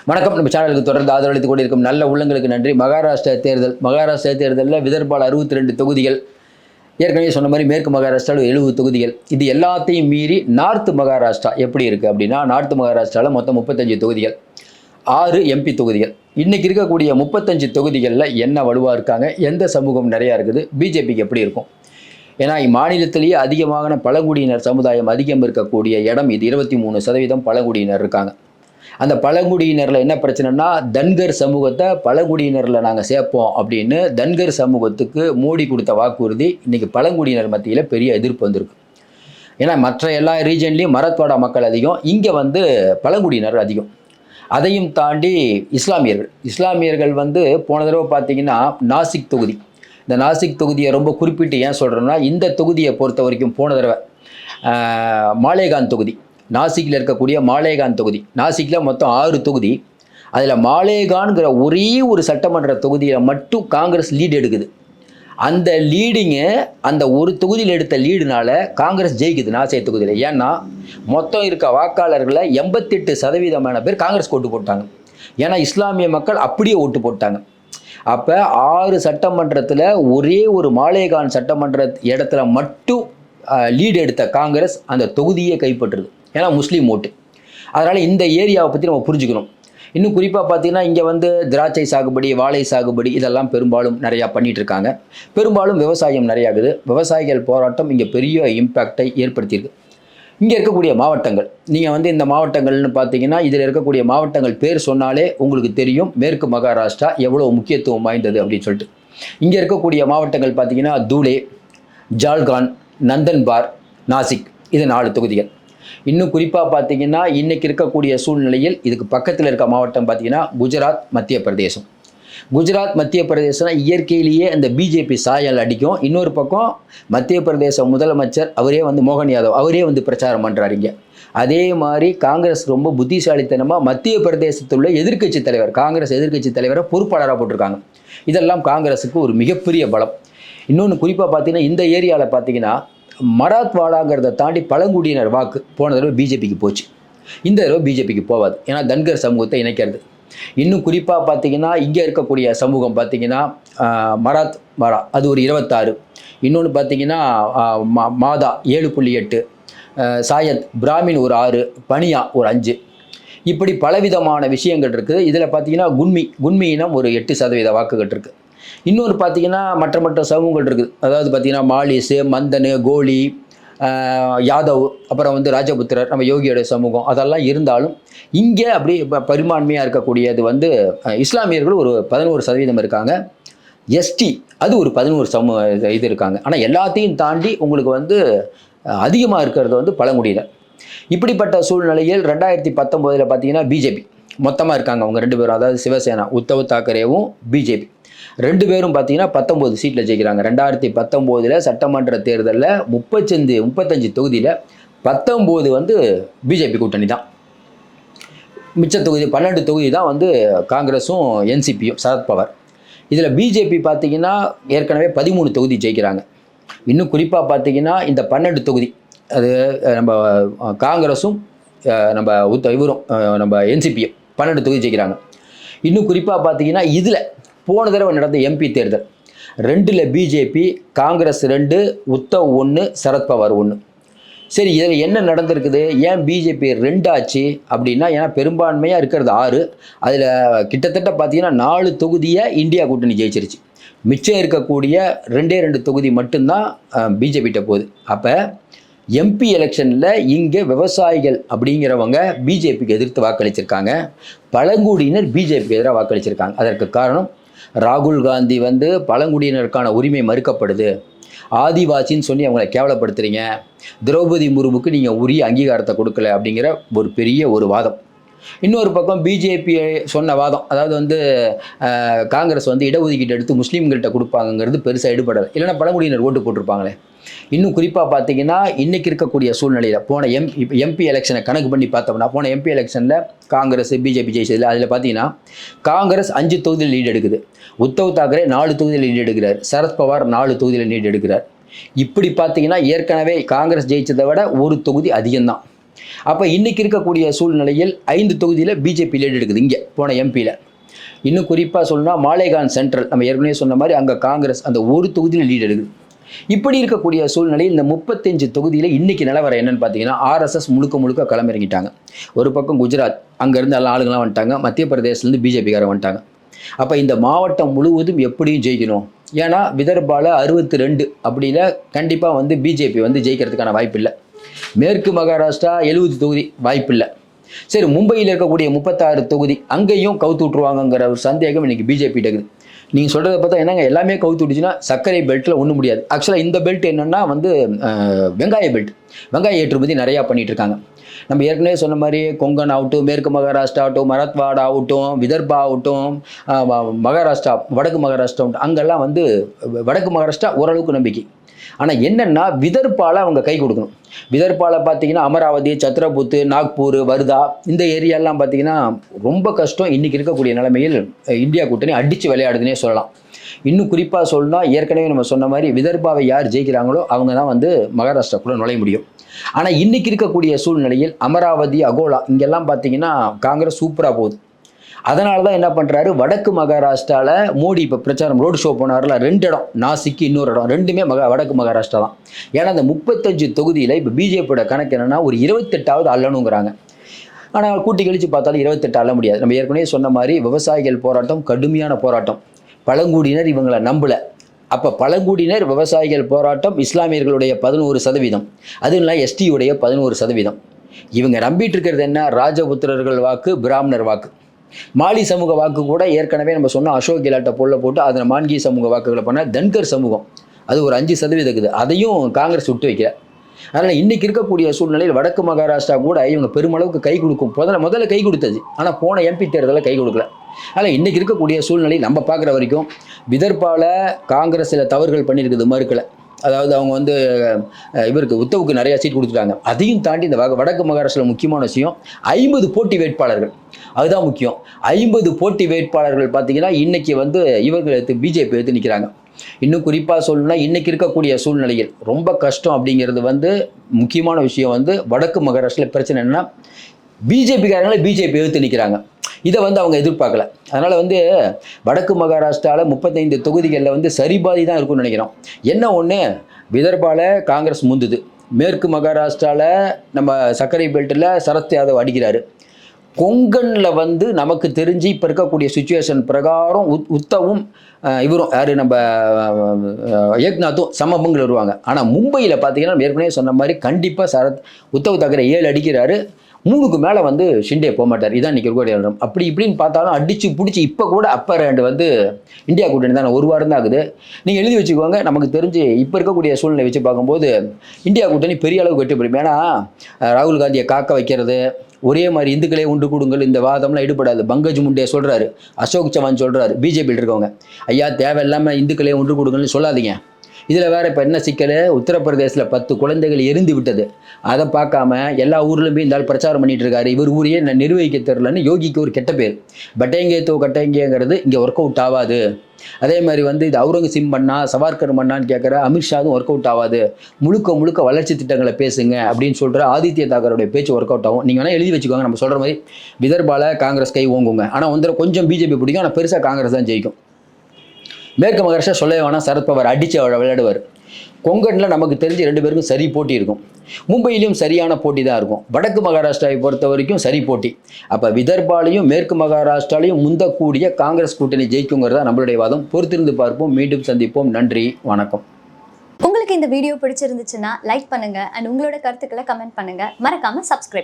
வணக்கம். நம்ம சேனலுக்கு தொடர்ந்து ஆதரவளித்துக் கொண்டிருக்கும் நல்ல உள்ளங்களுக்கு நன்றி. மகாராஷ்டிரா தேர்தலில் விதர்பால் 62 தொகுதிகள், ஏற்கனவே சொன்ன மாதிரி மேற்கு மகாராஷ்டிராவில் 70 தொகுதிகள். இது எல்லாத்தையும் மீறி நார்த் மகாராஷ்டிரா எப்படி இருக்குது அப்படின்னா, நார்த் மகாராஷ்டிராவில் மொத்தம் 35 தொகுதிகள், 6 எம்பி தொகுதிகள். இன்றைக்கி இருக்கக்கூடிய 35 தொகுதிகளில் என்ன வலுவாக இருக்காங்க, எந்த சமூகம் நிறையா இருக்குது, பிஜேபிக்கு எப்படி இருக்கும்? ஏன்னா இம்மாநிலத்திலேயே அதிகமான பழங்குடியினர் சமுதாயம் அதிகம் இருக்கக்கூடிய இடம் இது. 23% பழங்குடியினர் இருக்காங்க. அந்த பழங்குடியினரில் என்ன பிரச்சனைனா, தன்கர் சமூகத்தை பழங்குடியினரில் நாங்கள் சேர்ப்போம் அப்படின்னு தன்கர் சமூகத்துக்கு மோடி கொடுத்த வாக்குறுதி இன்றைக்கி பழங்குடியினர் மத்தியில் பெரிய எதிர்ப்பு வந்திருக்கு. ஏன்னா மற்ற எல்லா ரீஜன்லேயும் மராத்வாடா மக்கள் அதிகம், இங்கே பழங்குடியினர் அதிகம். அதையும் தாண்டி இஸ்லாமியர்கள் போன தடவை பார்த்தீங்கன்னா நாசிக் தொகுதி, இந்த நாசிக் தொகுதியை ரொம்ப குறிப்பிட்டு ஏன் சொல்கிறோம்னா, இந்த தொகுதியை பொறுத்த வரைக்கும் போன தடவை மாலேகான் தொகுதி, நாசிக்கில் இருக்கக்கூடிய மாலேகான் தொகுதி, நாசிக்கில் மொத்தம் 6 தொகுதி. அதில் மாலேகான்கிற ஒரே ஒரு சட்டமன்ற தொகுதியில் மட்டும் காங்கிரஸ் லீடு எடுக்குது. அந்த லீடிங்கு, அந்த ஒரு தொகுதியில் எடுத்த லீடுனால காங்கிரஸ் ஜெயிக்குது நாசிய தொகுதியில். ஏன்னா மொத்தம் இருக்க வாக்காளர்களை 88% பேர் காங்கிரஸ் ஓட்டு போட்டாங்க. ஏன்னா இஸ்லாமிய மக்கள் அப்படியே ஓட்டு போட்டாங்க. அப்போ 6 சட்டமன்றத்தில் ஒரே ஒரு மாலேகான் சட்டமன்ற இடத்துல மட்டும் லீடு எடுத்த காங்கிரஸ் அந்த தொகுதியை கைப்பற்றுது. ஏன்னா முஸ்லீம் ஓட்டு. அதனால் இந்த ஏரியாவை பற்றி நம்ம புரிஞ்சுக்கணும். இன்னும் குறிப்பாக பார்த்தீங்கன்னா, இங்கே திராட்சை சாகுபடி, வாழை சாகுபடி இதெல்லாம் பெரும்பாலும் நிறையா பண்ணிகிட்ருக்காங்க. பெரும்பாலும் விவசாயம் நிறையாகுது. விவசாயிகள் போராட்டம் இங்கே பெரிய இம்பேக்டை ஏற்படுத்தியிருக்கு. இங்கே இருக்கக்கூடிய மாவட்டங்கள், நீங்கள் இந்த மாவட்டங்கள்னு பார்த்தீங்கன்னா, இதில் இருக்கக்கூடிய மாவட்டங்கள் பேர் சொன்னாலே உங்களுக்கு தெரியும் மேற்கு மகாராஷ்டிரா எவ்வளோ முக்கியத்துவம் வாய்ந்தது அப்படின்னு சொல்லிட்டு. இங்கே இருக்கக்கூடிய மாவட்டங்கள் பார்த்தீங்கன்னா தூலே, ஜால்கான், நந்தன்பார், நாசிக், இது 4 தொகுதிகள். இன்னும் குறிப்பாக பார்த்தீங்கன்னா, இன்றைக்கி இருக்கக்கூடிய சூழ்நிலையில் இதுக்கு பக்கத்தில் இருக்க மாவட்டம் பார்த்தீங்கன்னா குஜராத், மத்திய பிரதேசம். குஜராத், மத்திய பிரதேசம்னா இயற்கையிலேயே இந்த பிஜேபி சாயல் அடிக்கும். இன்னொரு பக்கம் மத்திய பிரதேச முதலமைச்சர் அவரே மோகன் யாதவ் அவரே பிரச்சாரம் பண்ணுறாருங்க. அதே மாதிரி காங்கிரஸ் ரொம்ப புத்திசாலித்தனமாக மத்திய பிரதேசத்தில் உள்ள எதிர்க்கட்சி தலைவர், காங்கிரஸ் எதிர்க்கட்சி தலைவரை பொறுப்பாளராக போட்டிருக்காங்க. இதெல்லாம் காங்கிரஸுக்கு ஒரு மிகப்பெரிய பலம். இன்னொன்று குறிப்பாக பார்த்தீங்கன்னா, இந்த ஏரியாவில் பார்த்தீங்கன்னா மராத்வாடாங்கிறத தாண்டி பழங்குடியினர் வாக்கு போன தடவை பிஜேபிக்கு போச்சு. இந்த தடவை பிஜேபிக்கு போகாது. ஏன்னா தன்கர் சமூகத்தை இணைக்கிறது. இன்னும் குறிப்பாக பார்த்தீங்கன்னா, இங்கே இருக்கக்கூடிய சமூகம் பார்த்தீங்கன்னா மராத் அது ஒரு 26, இன்னொன்று பார்த்தீங்கன்னா மாதா 7.8, சாயத் பிராமின் ஒரு 6, பனியா ஒரு 5, இப்படி பலவிதமான விஷயங்கள் இருக்குது. இதில் பார்த்தீங்கன்னா குன்மி இனம் ஒரு 8% வாக்குகள் இருக்குது. இன்னொரு பார்த்தீங்கன்னா மற்ற சமூகங்கள் இருக்குது. அதாவது பார்த்தீங்கன்னா மாலிஸு, மந்தனு, கோலி, யாதவ், அப்புறம் ராஜபுத்திரர், நம்ம யோகியோட சமூகம் அதெல்லாம் இருந்தாலும் இங்கே அப்படி பெரும்பான்மையாக இருக்கக்கூடியது இஸ்லாமியர்கள் ஒரு 11% இருக்காங்க. எஸ்டி அது ஒரு 11 இது இருக்காங்க. ஆனால் எல்லாத்தையும் தாண்டி உங்களுக்கு அதிகமாக இருக்கிறது பழங்குடியினர். இப்படிப்பட்ட சூழ்நிலையில் 2019 பார்த்தீங்கன்னா பிஜேபி மொத்தமாக இருக்காங்க. அவங்க 2 பேரும், அதாவது சிவசேனா உத்தவ் தாக்கரேவும் பிஜேபி 2 பேரும் பார்த்தீங்கன்னா 19 சீட்டில் ஜெயிக்கிறாங்க. 2019 சட்டமன்ற தேர்தலில் 35 தொகுதியில் 19 பிஜேபி கூட்டணி தான். மிச்ச தொகுதி 12 தொகுதி தான் காங்கிரஸும் என்சிபியும், சரத்பவார். இதில் பிஜேபி பார்த்தீங்கன்னா ஏற்கனவே 13 தொகுதி ஜெயிக்கிறாங்க. இன்னும் குறிப்பாக பார்த்தீங்கன்னா இந்த 12 தொகுதி அது நம்ம காங்கிரஸும் நம்ம என்சிபியும் 12 தொகுதி ஜெயிக்கிறாங்க. இன்னும் குறிப்பாக பார்த்தீங்கன்னா இதில் போன தடவை நடந்த எம்பி தேர்தல் 2ல் பிஜேபி, காங்கிரஸ் 2, உத்தவ் 1, சரத்பவார் 1. சரி, இதில் என்ன நடந்திருக்குது, ஏன் பிஜேபி 2 ஆச்சு அப்படின்னா, ஏன்னா பெரும்பான்மையாக இருக்கிறது 6, அதில் கிட்டத்தட்ட பார்த்தீங்கன்னா 4 தொகுதியை இந்தியா கூட்டணி ஜெயிச்சிருச்சு. மிச்சம் இருக்கக்கூடிய 2 தொகுதி மட்டும்தான் பிஜேபிகிட்ட போகுது. அப்போ எம்பி எலெக்ஷனில் இங்கே விவசாயிகள் அப்படிங்கிறவங்க பிஜேபிக்கு எதிர்த்து வாக்களிச்சிருக்காங்க, பழங்குடியினர் பிஜேபிக்கு எதிராக வாக்களிச்சிருக்காங்க. அதற்கு காரணம் ராகுல் காந்தி பழங்குடியினருக்கான உரிமை மறுக்கப்படுது, ஆதிவாசின்னு சொல்லி அவங்களை கேவலப்படுத்துறீங்க, திரௌபதி முர்முக்கு நீங்கள் உரிய அங்கீகாரத்தை கொடுக்கல அப்படிங்கிற ஒரு பெரிய ஒரு வாதம். இன்னொரு பக்கம் பிஜேபி சொன்ன வாதம், அதாவது காங்கிரஸ் இடஒதுக்கீடு எடுத்து முஸ்லீம்கள்கிட்ட கொடுப்பாங்கிறது பெருசாக ஈடுபடாது, இல்லைன்னா பழங்குடியினர் ஓட்டு போட்டிருப்பாங்களே. இன்னும் குறிப்பாக பார்த்தீங்கன்னா இன்றைக்கி இருக்கக்கூடிய சூழ்நிலையில் போன எம்பி எலெக்ஷனை கணக்கு பண்ணி பார்த்தோம்னா, போன எம்பி எலெக்ஷனில் காங்கிரஸ் பிஜேபி ஜெயிச்சதில் அதில் பார்த்தீங்கன்னா காங்கிரஸ் 5 தொகுதியில் லீடு எடுக்குது, உத்தவ் தாக்கரே 4 தொகுதியில் லீடு எடுக்கிறார், சரத்பவார் 4 தொகுதியில் லீடு எடுக்கிறார். இப்படி பார்த்தீங்கன்னா ஏற்கனவே காங்கிரஸ் ஜெயிச்சதை விட ஒரு தொகுதி அதிகம்தான். அப்போ இன்றைக்கி இருக்கக்கூடிய சூழ்நிலையில் 5 தொகுதியில் பிஜேபி லீடு எடுக்குது இங்கே போன எம்பியில். இன்னும் குறிப்பாக சொல்லணும்னா மாலேகான் சென்ட்ரல் நம்ம ஏற்கனவே சொன்ன மாதிரி அங்கே காங்கிரஸ் அந்த ஒரு தொகுதியில் லீடு எடுக்குது. இப்படி இருக்கக்கூடிய சூழ்நிலையில் இந்த 35 தொகுதியில் இன்றைக்கி நிலவரம் என்னென்னு பார்த்தீங்கன்னா ஆர்எஸ்எஸ் முழுக்க களமிறங்கிட்டாங்க. ஒரு பக்கம் குஜராத் அங்கேருந்து எல்லா ஆளுங்களாம் வந்துட்டாங்க, மத்திய பிரதேசிலேருந்து பிஜேபிக்காரன் வந்துட்டாங்க. அப்போ இந்த மாவட்டம் முழுவதும் எப்படியும் ஜெயிக்கணும். ஏன்னா விதர்பால 62 அப்படின்னா கண்டிப்பாக வந்து பிஜேபி வந்து ஜெயிக்கிறதுக்கான வாய்ப்பு இல்லை. மேற்கு மகாராஷ்டிரா 70 தொகுதி வாய்ப்பு இல்லை. சரி, மும்பையில் இருக்கக்கூடிய 36 தொகுதி அங்கேயும் கவுத்து விட்ருவாங்கங்கிற ஒரு சந்தேகம் இன்றைக்கி பிஜேபி இருக்குது. நீங்கள் சொல்கிறத பார்த்தா என்னங்க எல்லாமே கவுத்து விட்டுச்சுன்னா சர்க்கரை பெல்ட்டில் ஒன்றும் முடியாது. ஆக்சுவலாக இந்த பெல்ட் என்னென்னா வந்து வெங்காய பெல்ட், வெங்காய ஏற்றுமதி நிறையா பண்ணிகிட்டு இருக்காங்க. நம்ம ஏற்கனவே சொன்ன மாதிரி கொங்கன் ஆகட்டும், மேற்கு மகாராஷ்டிரா ஆகட்டும், மராத்வாடா ஆகட்டும், விதர்பா ஆகட்டும், மகாராஷ்டிரா வடக்கு மகாராஷ்டிரா அங்கெல்லாம் வந்து வடக்கு மகாராஷ்டிரா ஓரளவுக்கு நம்பிக்கை. ஆனால் என்னென்னா விதர்பால அவங்க கை கொடுக்கணும். விதர்பால பார்த்தீங்கன்னா அமராவதி, சத்ரபுத்து, நாக்பூர், வர்தா இந்த ஏரியாலாம் பார்த்தீங்கன்னா ரொம்ப கஷ்டம். இன்றைக்கி இருக்கக்கூடிய நிலைமையில் இந்தியா கூட்டணி அடித்து விளையாடுதுன்னே சொல்லலாம். இன்னும் குறிப்பாக சொல்லணும்னா ஏற்கனவே நம்ம சொன்ன மாதிரி விதர்பாவை யார் ஜெயிக்கிறாங்களோ அவங்க தான் வந்து மகாராஷ்டிராக்குள்ளே நுழைய முடியும். ஆனால் இன்றைக்கி இருக்கக்கூடிய சூழ்நிலையில் அமராவதி, அகோலா இங்கெல்லாம் பார்த்தீங்கன்னா காங்கிரஸ் சூப்பராக போகுது. அதனால தான் என்ன பண்ணுறாரு, வடக்கு மகாராஷ்டிராவில் மோடி இப்போ பிரச்சாரம் ரோடு ஷோ போனார்ல, 2 இடம், நாசிக்கு இன்னொரு இடம், ரெண்டுமே வடக்கு மகாராஷ்டிரா தான். ஏன்னா அந்த 35 தொகுதியில் இப்போ பிஜேபியோட கணக்கு என்னென்னா ஒரு 28வது அல்லணுங்கிறாங்க. ஆனால் கூட்டி கழித்து பார்த்தாலும் 28 அல்ல முடியாது. நம்ம ஏற்கனவே சொன்ன மாதிரி விவசாயிகள் போராட்டம் கடுமையான போராட்டம். பழங்குடியினர் இவங்களை நம்பலை. அப்போ பழங்குடியினர் விவசாயிகள் போராட்டம், இஸ்லாமியர்களுடைய 11%, அதுவும் இல்லை எஸ்டியுடைய 11%. இவங்க நம்பிட்டு இருக்கிறது என்ன, ராஜபுத்திரர்கள் வாக்கு, பிராமணர் வாக்கு. மாலி சமூக வாக்கு கூட ஏற்கனவே நம்ம சொன்னால் அசோக் கெலாட்டை போட்டு அதில் மான்கி சமூக வாக்குகளை பண்ணால் தன்கர் சமூகம் அது ஒரு 5% இருக்குது. அதையும் காங்கிரஸ் விட்டு வைக்கல. அதனால் இன்றைக்கி இருக்கக்கூடிய சூழ்நிலையில் வடக்கு மகாராஷ்டிரா கூட இவங்க பெருமளவுக்கு கை கொடுக்கும். முதல்ல கை கொடுத்தது, ஆனால் போன எம்பி தேர்தலில் கை கொடுக்கல. அதனால் இன்றைக்கி இருக்கக்கூடிய சூழ்நிலை நம்ம பார்க்குற வரைக்கும் விதர்பால காங்கிரஸ் சில தவறுகள் பண்ணியிருக்குது, மறுக்கலை. அதாவது அவங்க வந்து இவருக்கு உத்தவுக்கு நிறையா சீட் கொடுத்துட்டாங்க. அதையும் தாண்டி இந்த வடக்கு மகாராஷ்டிராவில் முக்கியமான விஷயம் 50 போட்டி வேட்பாளர்கள், அதுதான் முக்கியம். 50 போட்டி வேட்பாளர்கள் பார்த்தீங்கன்னா இன்றைக்கி வந்து இவர்கள் எடுத்து பிஜேபி எடுத்து நிற்கிறாங்க. இன்னும் குறிப்பாக சொல்லணும்னா இன்றைக்கி இருக்கக்கூடிய சூழ்நிலையில் ரொம்ப கஷ்டம் அப்படிங்கிறது வந்து முக்கியமான விஷயம் வந்து வடக்கு மகாராஷ்டிராவில் பிரச்சனை என்னென்னா பிஜேபிக்காரங்களே பிஜேபி எடுத்து நிற்கிறாங்க. இதை வந்து அவங்க எதிர்பார்க்கல. அதனால் வந்து வடக்கு மகாராஷ்டிராவில் 35 தொகுதிகளில் வந்து சரிபாதி தான் இருக்கும்னு நினைக்கிறோம். என்ன ஒன்று, விதர்பால காங்கிரஸ் முந்துது. மேற்கு மகாராஷ்டிராவில் நம்ம சர்க்கரை பெல்ட்டில் சரத் யாதவ் அடிக்கிறாரு. கொங்கனில் வந்து நமக்கு தெரிஞ்சு இப்போ இருக்கக்கூடிய சுச்சுவேஷன் பிரகாரம் உத்தவும் இவரும் யார் நம்ம ஏக்நாத்தும் சமபங்கில் வருவாங்க. ஆனால் மும்பையில் பார்த்தீங்கன்னா ஏற்கனவே சொன்ன மாதிரி கண்டிப்பாக உத்தவ் தாக்கரே 7 அடிக்கிறாரு, 3க்கு மேலே வந்து ஷிண்டே போக மாட்டார். இதான் இன்றைக்கி இருக்கக்கூடிய இடம். அப்படி இப்படின்னு பார்த்தாலும் அடித்து பிடிச்சி இப்போ கூட அப்பர் ஹேண்டு வந்து இந்தியா கூட்டணி தான். 1 வாரம் தான் ஆகுது. நீங்கள் எழுதி வச்சுக்கோங்க. நமக்கு தெரிஞ்சு இப்போ இருக்கக்கூடிய சூழ்நிலை வச்சு பார்க்கும்போது இந்தியா கூட்டணி பெரிய அளவுக்கு வெற்றி பெறும். ஏன்னா ராகுல் காந்தியை காக்க வைக்கிறது, ஒரே மாதிரி இந்துக்களே உண்டு கொடுங்கள் இந்த வாதம்லாம் ஈடுபடாது. பங்கஜ் முண்டே சொல்கிறாரு, அசோக் சவான் சொல்கிறாரு, பிஜேபியில் இருக்கவங்க ஐயா தேவையில்லாமல் இந்துக்களே உண்டு கொடுங்கள்னு சொல்லாதீங்க. இதில் வேறு இப்போ என்ன சிக்கல், உத்தரப்பிரதேசில் 10 குழந்தைகள் எரிந்து விட்டது. அதை பார்க்காம எல்லா ஊர்லேயும் போய் இந்த ஆள் பிரச்சாரம் பண்ணிகிட்டு இருக்காரு. இவர் ஊரையே நான் நிர்வகிக்க தெரிலன்னு யோகிக்கு ஒரு கெட்ட பேர். பட்டேங்கே தோ கட்டேங்கேங்கிறது இங்கே ஒர்க் அவுட் ஆகாது. அதே மாதிரி வந்து இது அவுரங்கசீப் மன்னா சவார்கர் மன்னான்னு கேட்குற அமித்ஷாவும் ஒர்க் அவுட் ஆகாது. முழுக்க வளர்ச்சி திட்டங்களை பேசுங்க அப்படின்னு சொல்கிற ஆதித்ய தாக்கருடைய பேச்சு ஒர்க் அவுட் ஆகும். நீங்கள் வேணால் எழுதி வச்சுக்கோங்க. நம்ம சொல்கிற மாதிரி விதர்பால காங்கிரஸ் கை ஓங்குங்க. ஆனால் வந்து கொஞ்சம் பிஜேபி பிடிக்கும், ஆனால் பெருசாக காங்கிரஸ் தான் ஜெயிக்கும். மேற்கு மகாராஷ்டிரா சொல்லவே வேணாம், சரத்பவார் அடித்து விளையாடுவார். கொங்கனில் நமக்கு தெரிஞ்சு 2 பேருக்கும் சரி போட்டி இருக்கும். மும்பையிலையும் சரியான போட்டி தான் இருக்கும். வடக்கு மகாராஷ்டிராவை பொறுத்த வரைக்கும் சரி போட்டி. அப்போ விதர்பாலையும் மேற்கு மகாராஷ்டிராலையும் முந்தக்கூடிய காங்கிரஸ் கூட்டணி ஜெயிக்குங்கிறதா நம்மளுடைய வாதம். பொறுத்திருந்து பார்ப்போம். மீண்டும் சந்திப்போம். நன்றி, வணக்கம். உங்களுக்கு இந்த வீடியோ பிடிச்சிருந்துச்சுன்னா லைக் பண்ணுங்க அண்ட் உங்களோட கருத்துக்களை கமெண்ட் பண்ணுங்க. மறக்காம சப்ஸ்கிரைப்